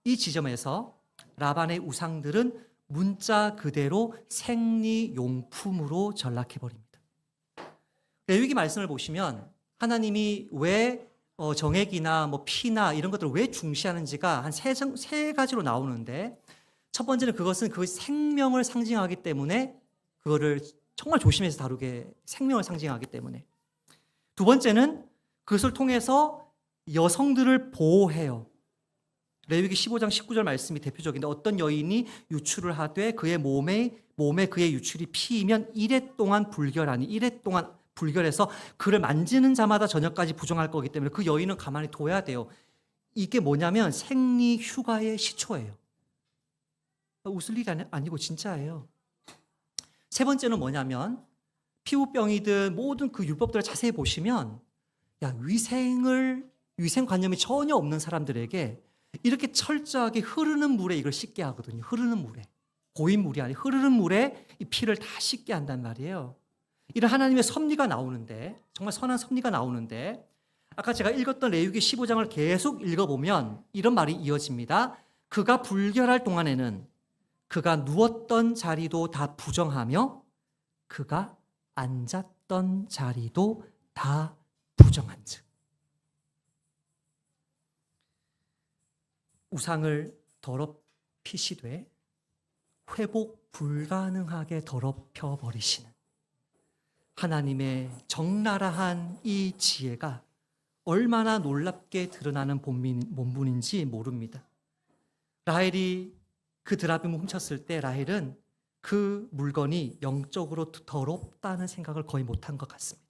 이 지점에서 라반의 우상들은 문자 그대로 생리용품으로 전락해버립니다. 레위기 말씀을 보시면 하나님이 왜 정액이나 피나 이런 것들을 왜 중시하는지가 한 세 가지로 나오는데, 첫 번째는 그것은 그 생명을 상징하기 때문에 그거를 정말 조심해서 다루게, 생명을 상징하기 때문에. 두 번째는 그것을 통해서 여성들을 보호해요. 레위기 15장 19절 말씀이 대표적인데, 어떤 여인이 유출을 하되 그의 몸에 그의 유출이 피이면 이래 동안 불결하니, 이래 동안 불결해서 그를 만지는 자마다 저녁까지 부정할 거기 때문에 그 여인은 가만히 둬야 돼요. 이게 뭐냐면 생리 휴가의 시초예요. 웃을 일이 아니고 진짜예요. 세 번째는 뭐냐면, 피부병이든 모든 그 율법들을 자세히 보시면, 위생관념이 전혀 없는 사람들에게 이렇게 철저하게 흐르는 물에 이걸 씻게 하거든요. 흐르는 물에. 고인 물이 아니고 흐르는 물에 이 피를 다 씻게 한단 말이에요. 이런 하나님의 섭리가 나오는데, 정말 선한 섭리가 나오는데, 아까 제가 읽었던 레위기 15장을 계속 읽어보면 이런 말이 이어집니다. 그가 불결할 동안에는 그가 누웠던 자리도 다 부정하며 그가 앉았던 자리도 다 부정한즉. 우상을 더럽히시되 회복 불가능하게 더럽혀 버리시는 하나님의 적나라한 이 지혜가 얼마나 놀랍게 드러나는 본문인지 모릅니다. 라헬이 그 드라빔을 훔쳤을 때 라헬은 그 물건이 영적으로 더럽다는 생각을 거의 못한 것 같습니다.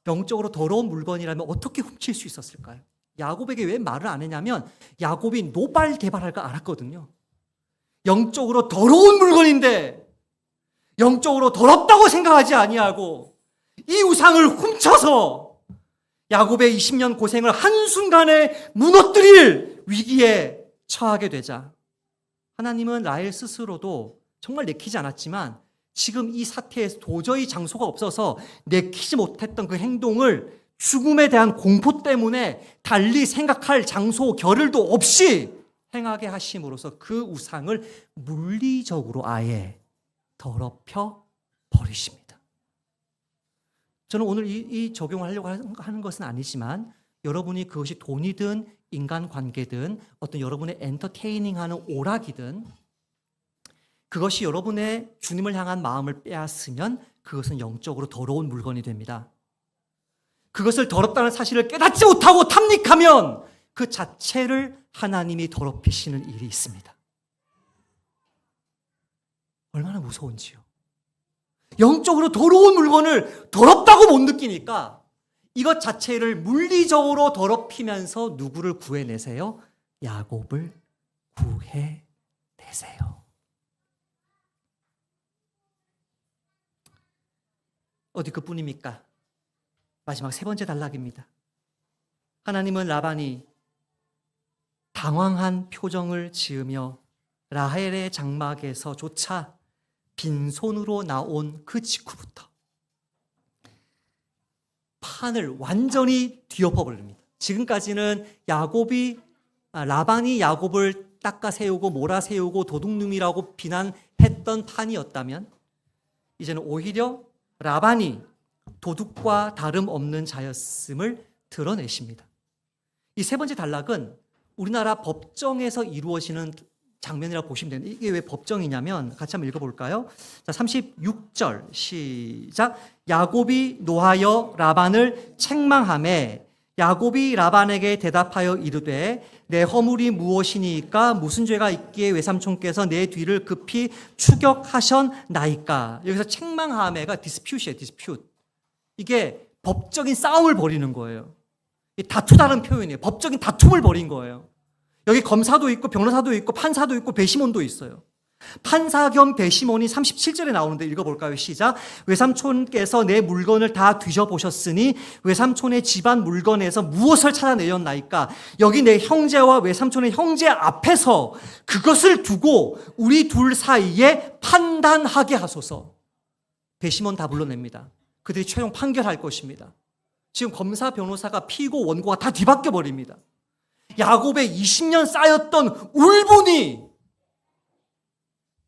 영적으로 더러운 물건이라면 어떻게 훔칠 수 있었을까요? 야곱에게 왜 말을 안 했냐면 야곱이 노발대발할 걸 알았거든요. 영적으로 더러운 물건인데 영적으로 더럽다고 생각하지 아니하고 이 우상을 훔쳐서 야곱의 20년 고생을 한순간에 무너뜨릴 위기에 처하게 되자 하나님은 라헬 스스로도 정말 내키지 않았지만 지금 이 사태에서 도저히 장소가 없어서 내키지 못했던 그 행동을 죽음에 대한 공포 때문에 달리 생각할 장소 겨를도 없이 행하게 하심으로써 그 우상을 물리적으로 아예 더럽혀 버리십니다. 저는 오늘 이 적용을 하려고 하는 것은 아니지만 여러분이 그것이 돈이든 인간관계든 어떤 여러분의 엔터테이닝하는 오락이든 그것이 여러분의 주님을 향한 마음을 빼앗으면 그것은 영적으로 더러운 물건이 됩니다. 그것을 더럽다는 사실을 깨닫지 못하고 탐닉하면 그 자체를 하나님이 더럽히시는 일이 있습니다. 얼마나 무서운지요. 영적으로 더러운 물건을 더럽다고 못 느끼니까 이것 자체를 물리적으로 더럽히면서 누구를 구해내세요? 야곱을 구해내세요. 어디 그뿐입니까? 마지막 세 번째 단락입니다. 하나님은 라반이 당황한 표정을 지으며 라헬의 장막에서조차 빈손으로 나온 그 직후부터 판을 완전히 뒤엎어 버립니다. 지금까지는 라반이 야곱을 닦아 세우고 몰아 세우고 도둑놈이라고 비난했던 판이었다면 이제는 오히려 라반이 도둑과 다름없는 자였음을 드러내십니다. 이 세 번째 단락은 우리나라 법정에서 이루어지는 장면이라고 보시면 되는데 이게 왜 법정이냐면 같이 한번 읽어볼까요? 자, 36절 시작. 야곱이 노하여 라반을 책망하매 야곱이 라반에게 대답하여 이르되 내 허물이 무엇이니까 무슨 죄가 있기에 외삼촌께서 내 뒤를 급히 추격하셨나이까. 여기서 책망하매가 디스퓨트예요. 디스퓨트. 이게 법적인 싸움을 벌이는 거예요. 다투다는 표현이에요. 법적인 다툼을 벌인 거예요. 여기 검사도 있고 변호사도 있고 판사도 있고 배심원도 있어요. 판사 겸 배심원이 37절에 나오는데 읽어볼까요? 시작. 외삼촌께서 내 물건을 다 뒤져보셨으니 외삼촌의 집안 물건에서 무엇을 찾아내었나이까? 여기 내 형제와 외삼촌의 형제 앞에서 그것을 두고 우리 둘 사이에 판단하게 하소서. 배심원 다 불러냅니다. 그들이 최종 판결할 것입니다. 지금 검사, 변호사가 피고 원고가 다 뒤바뀌어 버립니다. 야곱의 20년 쌓였던 울분이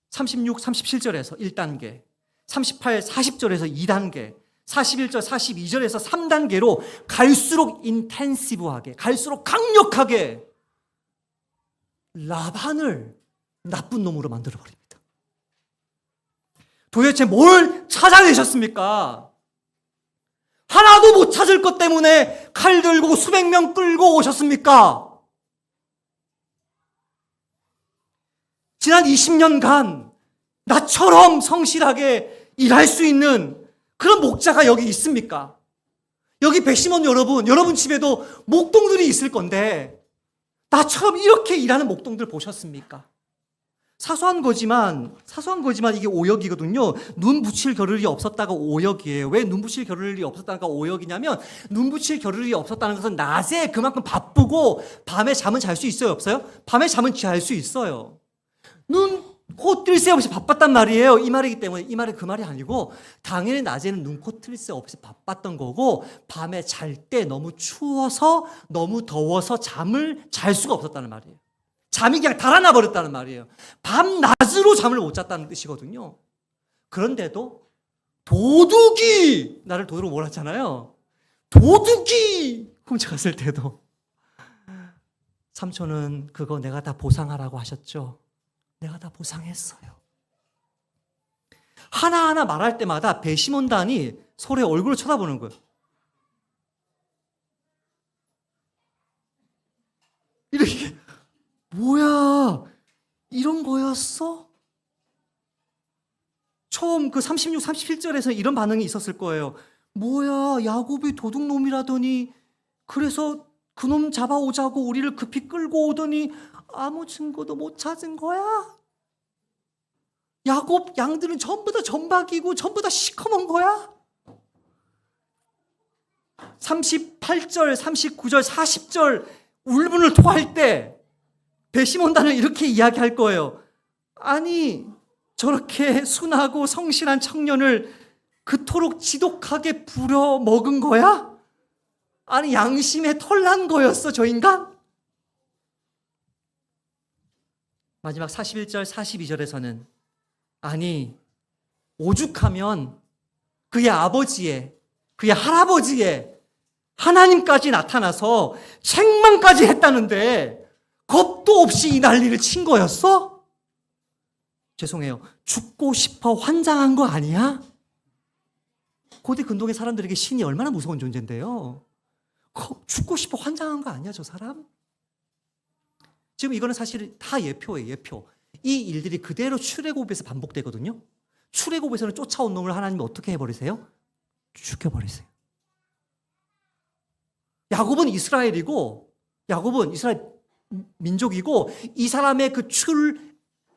36, 37절에서 1단계, 38, 40절에서 2단계, 41절, 42절에서 3단계로 갈수록 인텐시브하게, 갈수록 강력하게 라반을 나쁜 놈으로 만들어버립니다. 도대체 뭘 찾아내셨습니까? 하나도 못 찾을 것 때문에 칼 들고 수백 명 끌고 오셨습니까? 지난 20년간 나처럼 성실하게 일할 수 있는 그런 목자가 여기 있습니까? 여기 배심원 여러분 집에도 목동들이 있을 건데 나처럼 이렇게 일하는 목동들 보셨습니까? 사소한 거지만 이게 오역이거든요. 눈 붙일 겨를이 없었다가 오역이에요. 왜 눈 붙일 겨를이 없었다가 오역이냐면 눈 붙일 겨를이 없었다는 것은 낮에 그만큼 바쁘고 밤에 잠은 잘 수 있어요, 없어요? 밤에 잠은 잘 수 있어요. 눈, 코 뜰 새 없이 바빴단 말이에요. 이 말이기 때문에 이 말이 그 말이 아니고 당연히 낮에는 눈, 코 뜰 새 없이 바빴던 거고 밤에 잘 때 너무 추워서 너무 더워서 잠을 잘 수가 없었다는 말이에요. 잠이 그냥 달아나 버렸다는 말이에요. 밤낮으로 잠을 못 잤다는 뜻이거든요. 그런데도 도둑이 나를 도둑으로 몰았잖아요. 도둑이 훔쳐갔을 때도 삼촌은 그거 내가 다 보상하라고 하셨죠. 내가 다 보상했어요. 하나하나 말할 때마다 배심원단이 서로의 얼굴을 쳐다보는 거예요. 이렇게 뭐야 이런 거였어? 처음 그 36, 37절에서 이런 반응이 있었을 거예요. 뭐야 야곱이 도둑놈이라더니 그래서 그놈 잡아오자고 우리를 급히 끌고 오더니 아무 증거도 못 찾은 거야? 야곱 양들은 전부 다 점박이고 전부 다 시커먼 거야? 38절, 39절, 40절 울분을 토할 때 배심원단은 이렇게 이야기할 거예요. 아니 저렇게 순하고 성실한 청년을 그토록 지독하게 부려먹은 거야? 아니 양심에 털난 거였어 저 인간? 마지막 41절 42절에서는 아니 오죽하면 그의 아버지의 그의 할아버지의 하나님까지 나타나서 책망까지 했다는데 겁도 없이 이 난리를 친 거였어? 죄송해요. 죽고 싶어 환장한 거 아니야? 고대 근동의 사람들에게 신이 얼마나 무서운 존재인데요. 죽고 싶어 환장한 거 아니야 저 사람? 지금 이거는 사실 다 예표예요. 예표. 이 일들이 그대로 출애굽에서 반복되거든요. 출애굽에서는 쫓아온 놈을 하나님이 어떻게 해버리세요? 죽여버리세요. 야곱은 이스라엘이고 야곱은 이스라엘 민족이고 이 사람의 그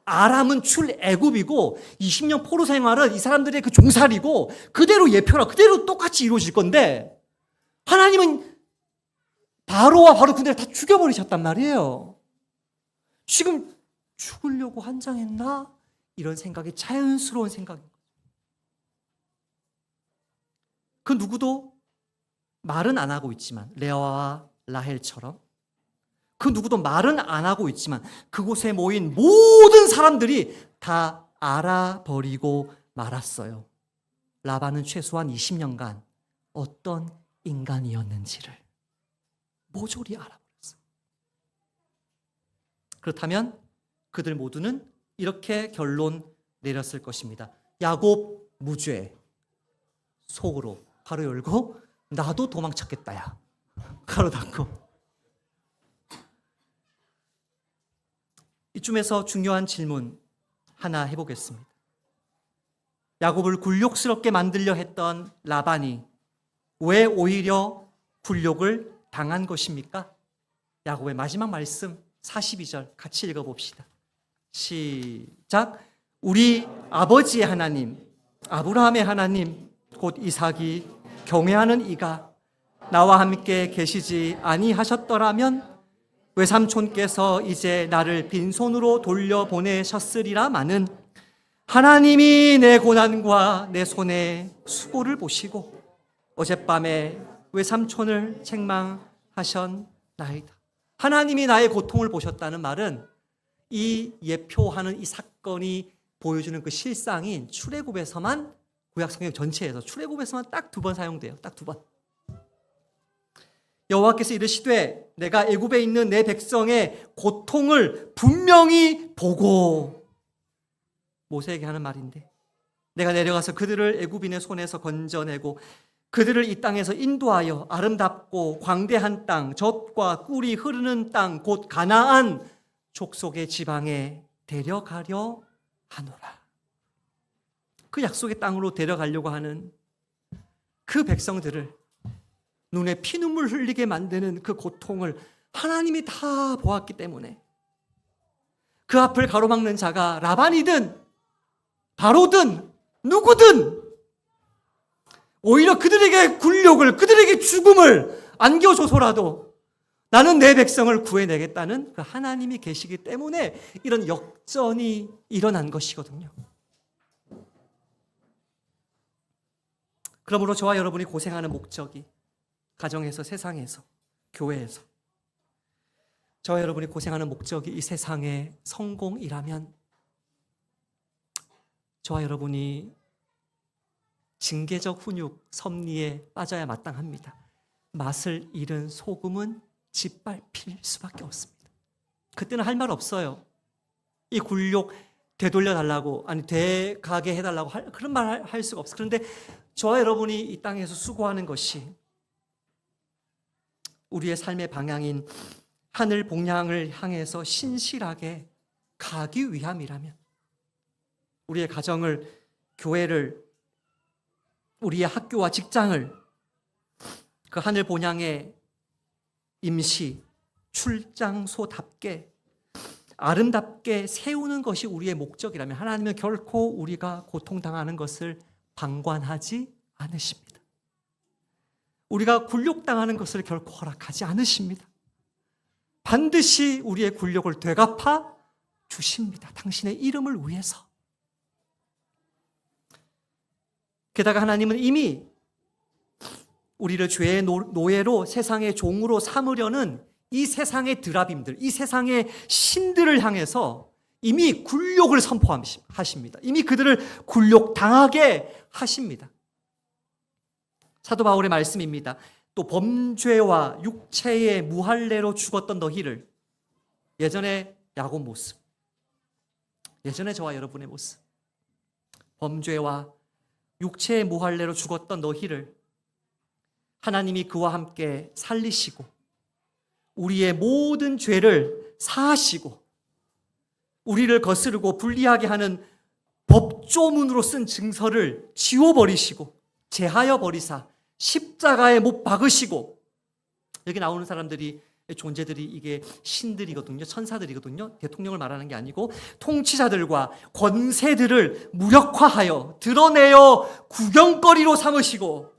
아람은 출애굽이고 20년 포로 생활은 이 사람들의 그 종살이고 그대로 예표라 그대로 똑같이 이루어질 건데 하나님은 바로와 바로 군대를 다 죽여버리셨단 말이에요. 지금 죽으려고 환장했나? 이런 생각이 자연스러운 생각입니다. 그 누구도 말은 안 하고 있지만 레아와 라헬처럼 그 누구도 말은 안 하고 있지만 그곳에 모인 모든 사람들이 다 알아버리고 말았어요. 라반은 최소한 20년간 어떤 인간이었는지를 모조리 알아버렸어요. 그렇다면 그들 모두는 이렇게 결론 내렸을 것입니다. 야곱 무죄. 속으로 가로 열고 나도 도망쳤겠다 야. 가로 닫고. 이쯤에서 중요한 질문 하나 해보겠습니다. 야곱을 굴욕스럽게 만들려 했던 라반이 왜 오히려 굴욕을 당한 것입니까? 야곱의 마지막 말씀 42절 같이 읽어봅시다. 시작. 우리 아버지의 하나님 아브라함의 하나님 곧 이삭이 경외하는 이가 나와 함께 계시지 아니하셨더라면 외삼촌께서 이제 나를 빈손으로 돌려보내셨으리라마는 하나님이 내 고난과 내 손의 수고를 보시고 어젯밤에 외삼촌을 책망하셨나이다. 하나님이 나의 고통을 보셨다는 말은 이 예표하는 이 사건이 보여주는 그 실상인 출애굽에서만 구약성경 전체에서 출애굽에서만 딱 2번 사용돼요. 딱 2번. 여호와께서 이르시되 내가 애굽에 있는 내 백성의 고통을 분명히 보고 모세에게 하는 말인데 내가 내려가서 그들을 애굽인의 손에서 건져내고 그들을 이 땅에서 인도하여 아름답고 광대한 땅 젖과 꿀이 흐르는 땅 곧 가나안 족속의 지방에 데려가려 하노라. 그 약속의 땅으로 데려가려고 하는 그 백성들을 눈에 피눈물 흘리게 만드는 그 고통을 하나님이 다 보았기 때문에 그 앞을 가로막는 자가 라반이든 바로든 누구든 오히려 그들에게 굴욕을 그들에게 죽음을 안겨줘서라도 나는 내 백성을 구해내겠다는 그 하나님이 계시기 때문에 이런 역전이 일어난 것이거든요. 그러므로 저와 여러분이 고생하는 목적이 가정에서 세상에서 교회에서 저와 여러분이 고생하는 목적이 이 세상의 성공이라면 저와 여러분이 징계적 훈육 섭리에 빠져야 마땅합니다. 맛을 잃은 소금은 짓밟힐 수밖에 없습니다. 그때는 할 말 없어요. 이 굴욕 되돌려 달라고, 아니 되가게 해달라고 그런 말 할 수가 없어요. 그런데 저와 여러분이 이 땅에서 수고하는 것이 우리의 삶의 방향인 하늘 복향을 향해서 신실하게 가기 위함이라면, 우리의 가정을, 교회를, 우리의 학교와 직장을 그 하늘 본향의 임시 출장소답게 아름답게 세우는 것이 우리의 목적이라면 하나님은 결코 우리가 고통당하는 것을 방관하지 않으십니다. 우리가 굴욕당하는 것을 결코 허락하지 않으십니다. 반드시 우리의 굴욕을 되갚아 주십니다. 당신의 이름을 위해서. 게다가 하나님은 이미 우리를 죄의 노예로 세상의 종으로 삼으려는 이 세상의 드라빔들, 이 세상의 신들을 향해서 이미 굴욕을 선포하십니다. 이미 그들을 굴욕당하게 하십니다. 사도 바울의 말씀입니다. 또 범죄와 육체의 무할례로 죽었던 너희를, 예전에 야곱 모습, 예전에 저와 여러분의 모습, 범죄와 육체의 무할례로 죽었던 너희를 하나님이 그와 함께 살리시고 우리의 모든 죄를 사하시고 우리를 거스르고 불리하게 하는 법조문으로 쓴 증서를 지워버리시고 제하여 버리사 십자가에 못 박으시고, 여기 나오는 사람들이, 존재들이 이게 신들이거든요. 천사들이거든요. 대통령을 말하는 게 아니고 통치자들과 권세들을 무력화하여 드러내어 구경거리로 삼으시고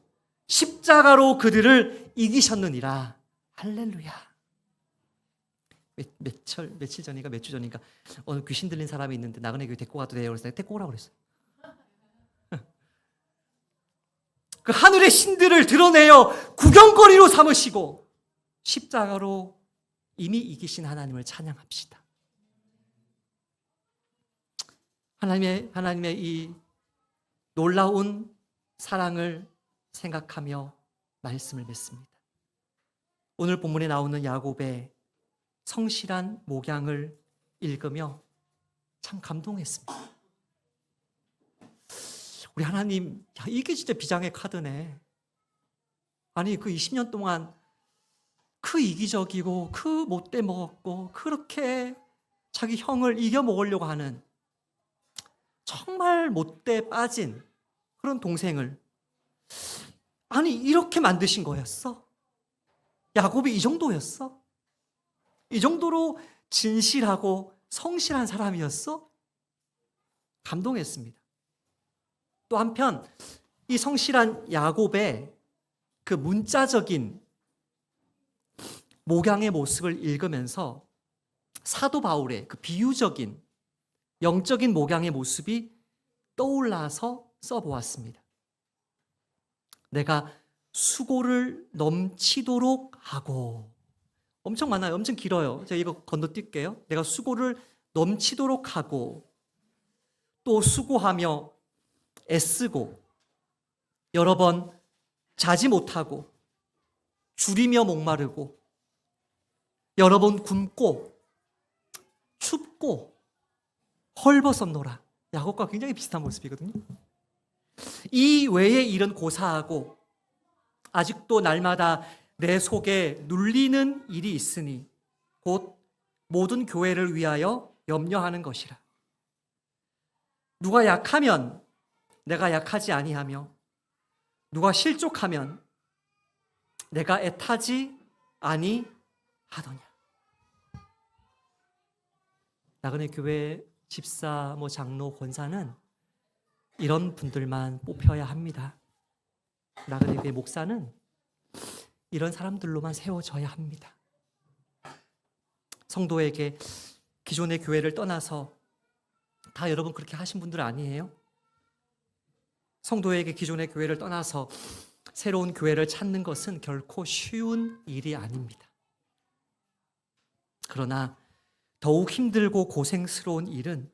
십자가로 그들을 이기셨느니라. 할렐루야. 며칠 전인가 몇 주 전인가 어느 귀신 들린 사람이 있는데 나그네 교회 데리고 가도 돼요? 그래서 내가 데리고 오라고 그랬어요. 그 하늘의 신들을 드러내어 구경거리로 삼으시고 십자가로 이미 이기신 하나님을 찬양합시다. 하나님의 이 놀라운 사랑을 생각하며 말씀을 맺습니다. 오늘 본문에 나오는 야곱의 성실한 목양을 읽으며 참 감동했습니다. 우리 하나님, 야, 이게 진짜 비장의 카드네. 아니 그 20년 동안 그 이기적이고 그 못돼 먹었고 그렇게 자기 형을 이겨 먹으려고 하는 정말 못돼 빠진 그런 동생을 아니 이렇게 만드신 거였어? 야곱이 이 정도였어? 이 정도로 진실하고 성실한 사람이었어? 감동했습니다. 또 한편 이 성실한 야곱의 그 문자적인 목양의 모습을 읽으면서 사도 바울의 그 비유적인 영적인 목양의 모습이 떠올라서 써보았습니다. 내가 수고를 넘치도록 하고, 엄청 많아요. 엄청 길어요. 제가 이거 건너뛸게요. 내가 수고를 넘치도록 하고, 또 수고하며 애쓰고, 여러 번 자지 못하고, 줄이며 목마르고, 여러 번 굶고, 춥고, 헐벗었노라. 야곱과 굉장히 비슷한 모습이거든요. 이 외의 일은 고사하고 아직도 날마다 내 속에 눌리는 일이 있으니 곧 모든 교회를 위하여 염려하는 것이라. 누가 약하면 내가 약하지 아니하며 누가 실족하면 내가 애타지 아니하더냐. 나그네 교회 집사, 장로, 권사는 이런 분들만 뽑혀야 합니다. 나그네 교회 목사는 이런 사람들로만 세워져야 합니다. 성도에게 기존의 교회를 떠나서, 다 여러분 그렇게 하신 분들 아니에요? 성도에게 기존의 교회를 떠나서 새로운 교회를 찾는 것은 결코 쉬운 일이 아닙니다. 그러나 더욱 힘들고 고생스러운 일은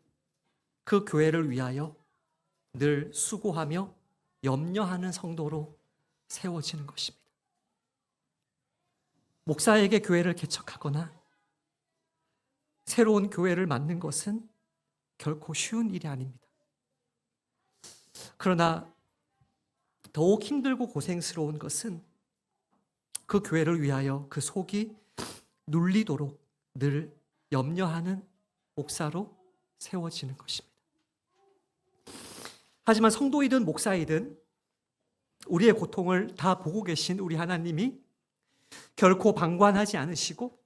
그 교회를 위하여 늘 수고하며 염려하는 성도로 세워지는 것입니다. 목사에게 교회를 개척하거나 새로운 교회를 만든 것은 결코 쉬운 일이 아닙니다. 그러나 더욱 힘들고 고생스러운 것은 그 교회를 위하여 그 속이 눌리도록 늘 염려하는 목사로 세워지는 것입니다. 하지만 성도이든 목사이든 우리의 고통을 다 보고 계신 우리 하나님이 결코 방관하지 않으시고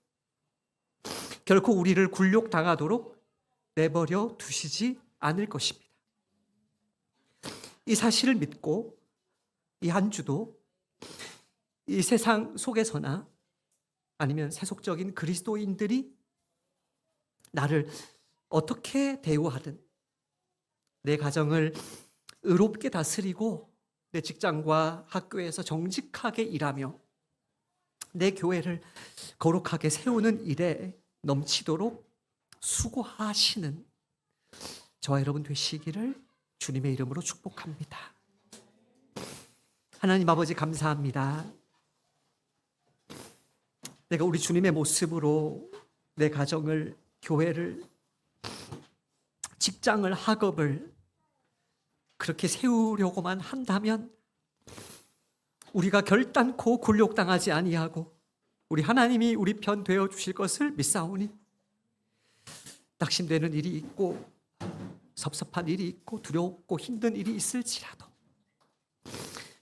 결코 우리를 굴욕당하도록 내버려 두시지 않을 것입니다. 이 사실을 믿고 이 한 주도 이 세상 속에서나 아니면 세속적인 그리스도인들이 나를 어떻게 대우하든 내 가정을 의롭게 다스리고 내 직장과 학교에서 정직하게 일하며 내 교회를 거룩하게 세우는 일에 넘치도록 수고하시는 저와 여러분 되시기를 주님의 이름으로 축복합니다. 하나님 아버지 감사합니다. 내가 우리 주님의 모습으로 내 가정을, 교회를, 직장을, 학업을 그렇게 세우려고만 한다면 우리가 결단코 굴욕당하지 아니하고 우리 하나님이 우리 편 되어 주실 것을 믿사오니 낙심되는 일이 있고 섭섭한 일이 있고 두렵고 힘든 일이 있을지라도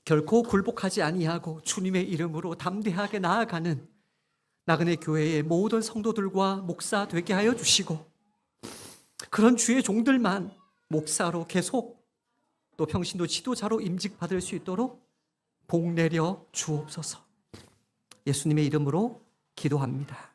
결코 굴복하지 아니하고 주님의 이름으로 담대하게 나아가는 나그네 교회의 모든 성도들과 목사 되게 하여 주시고 그런 주의 종들만 목사로 계속 또 평신도 지도자로 임직받을 수 있도록 복 내려 주옵소서. 예수님의 이름으로 기도합니다.